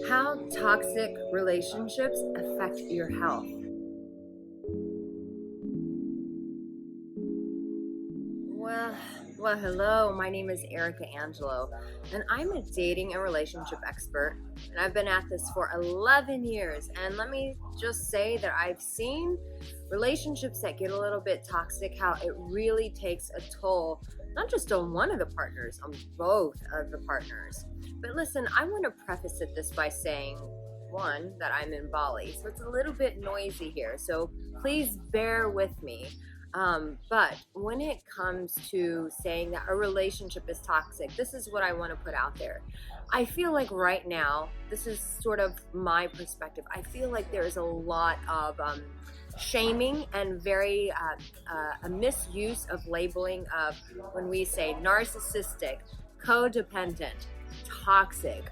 How toxic relationships affect your health. Well, hello. My name is Arica Angelo, and I'm a dating and relationship expert. And I've been at this for 11 years. And let me just say that I've seen relationships that get a little bit toxic, how it really takes a toll, not just on one of the partners, on both of the partners. But listen, I want to preface this by saying, one, that I'm in Bali, so it's a little bit noisy here. So please bear with me. But when it comes to saying that a relationship is toxic, this is what I want to put out there. I feel like right now, this is sort of my perspective. I feel like there is a lot of shaming and a misuse of labeling of when we say narcissistic, codependent, toxic,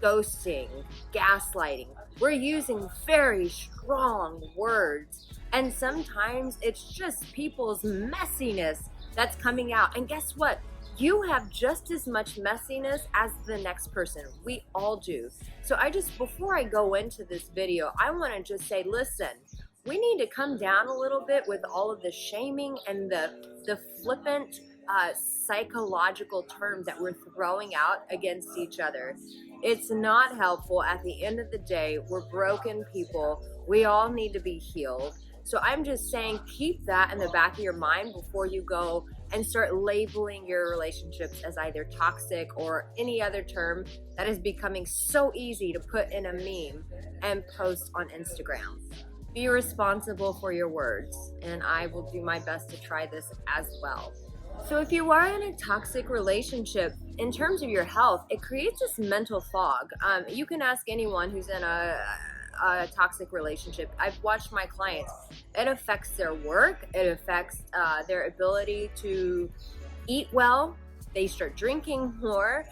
ghosting, gaslighting. We're using very strong words, and sometimes it's just people's messiness that's coming out. And guess what? You have just as much messiness as the next person. We all do. So before I go into this video, I want to just say, listen, we need to come down a little bit with all of the shaming and the flippant psychological terms that we're throwing out against each other. It's not helpful. At the end of the day, we're broken people. We all need to be healed. So I'm just saying, keep that in the back of your mind before you go and start labeling your relationships as either toxic or any other term that is becoming so easy to put in a meme and post on Instagram. Be responsible for your words, and I will do my best to try this as well. So if you are in a toxic relationship, in terms of your health, it creates this mental fog. You can ask anyone who's in a toxic relationship. I've watched my clients. It affects their work. It affects their ability to eat well. They start drinking more.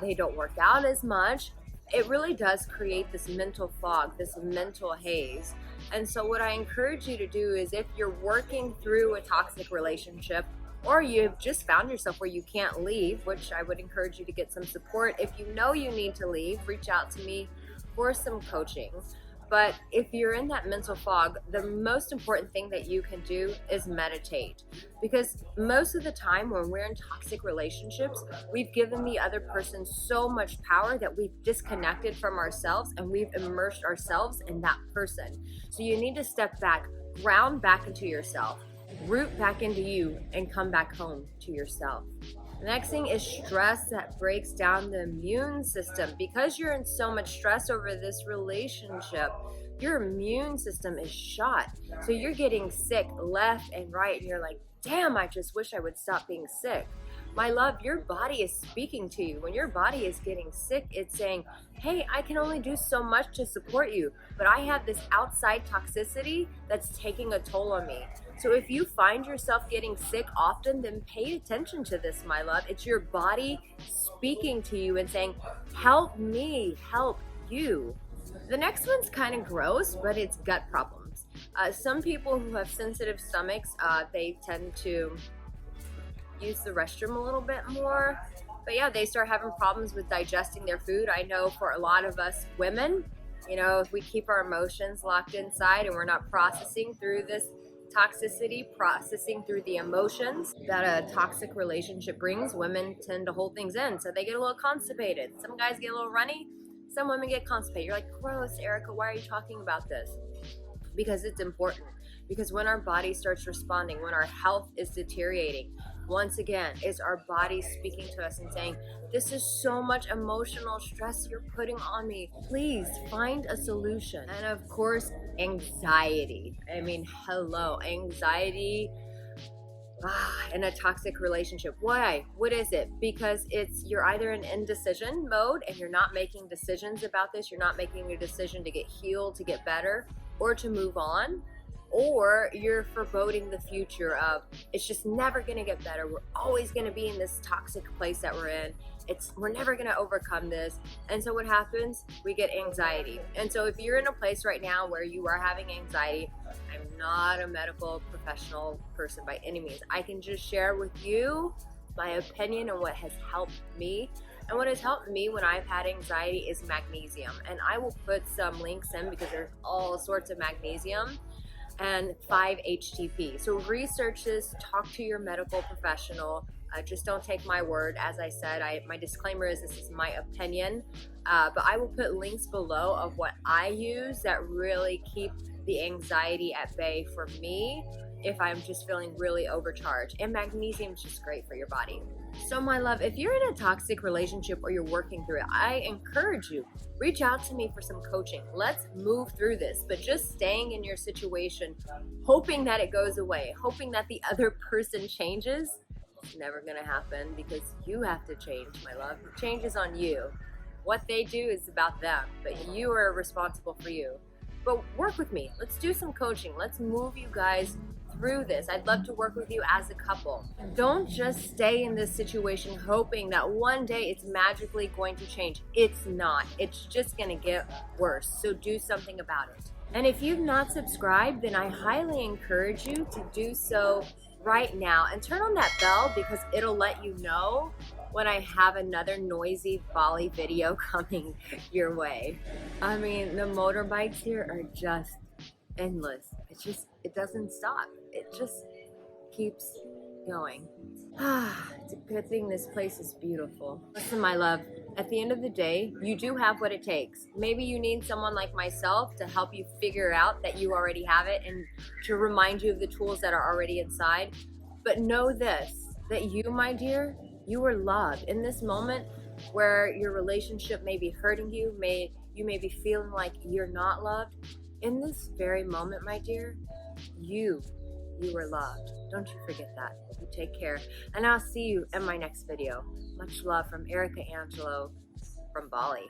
They don't work out as much. It really does create this mental fog, this mental haze. And so what I encourage you to do is, if you're working through a toxic relationship, or you've just found yourself where you can't leave, which I would encourage you to get some support. If you know you need to leave, reach out to me for some coaching. But if you're in that mental fog, the most important thing that you can do is meditate. Because most of the time when we're in toxic relationships, we've given the other person so much power that we've disconnected from ourselves, and we've immersed ourselves in that person. So you need to step back, ground back into yourself, root back into you, and come back home to yourself. The next thing is stress that breaks down the immune system. Because you're in so much stress over this relationship, your immune system is shot. So you're getting sick left and right, and you're like, damn, I just wish I would stop being sick. My love, your body is speaking to you. When your body is getting sick, it's saying, hey, I can only do so much to support you, but I have this outside toxicity that's taking a toll on me. So if you find yourself getting sick often, then pay attention to this, my love. It's your body speaking to you and saying, help me, help you. The next one's kind of gross, but it's gut problems. Some people who have sensitive stomachs, they tend to use the restroom a little bit more. But yeah, they start having problems with digesting their food. I know for a lot of us women, if we keep our emotions locked inside and we're not processing through this toxicity, processing through the emotions that a toxic relationship brings, women tend to hold things in. So they get a little constipated. Some guys get a little runny. Some women get constipated. You're like, gross, Arica, why are you talking about this? Because it's important. Because when our body starts responding, when our health is deteriorating, once again, is our body speaking to us and saying, this is so much emotional stress you're putting on me. Please find a solution. And of course, anxiety. Hello, anxiety in a toxic relationship. Why? What is it? Because you're either in indecision mode and you're not making decisions about this. You're not making a decision to get healed, to get better, or to move on. Or you're foreboding the future of, it's just never going to get better. We're always going to be in this toxic place that we're in. We're never going to overcome this. And so what happens? We get anxiety. And so if you're in a place right now where you are having anxiety, I'm not a medical professional person by any means. I can just share with you my opinion on what has helped me. And what has helped me when I've had anxiety is magnesium. And I will put some links in because there's all sorts of magnesium, and 5-HTP. So research this, talk to your medical professional. Just don't take my word. As I said, my disclaimer is this is my opinion, but I will put links below of what I use that really keep the anxiety at bay for me if I'm just feeling really overcharged. And magnesium is just great for your body. So my love, if you're in a toxic relationship or you're working through it, I encourage you, reach out to me for some coaching. Let's move through this. But just staying in your situation, hoping that it goes away, hoping that the other person changes, it's never going to happen because you have to change, my love. The change is on you. What they do is about them, but you are responsible for you. But work with me. Let's do some coaching. Let's move you guys through this. I'd love to work with you as a couple. Don't just stay in this situation hoping that one day it's magically going to change. It's not. It's just going to get worse. So do something about it. And if you've not subscribed, then I highly encourage you to do so right now and turn on that bell because it'll let you know when I have another noisy Bali video coming your way. I mean, the motorbikes here are just endless. It doesn't stop. It just keeps going. It's a good thing this place is beautiful. Listen, my love, at the end of the day, you do have what it takes. Maybe you need someone like myself to help you figure out that you already have it and to remind you of the tools that are already inside. But know this, that you, my dear, you are loved. In this moment where your relationship may be hurting you, you may be feeling like you're not loved, in this very moment, my dear, you are loved. Don't you forget that. You take care. And I'll see you in my next video. Much love from Arica Angelo from Bali.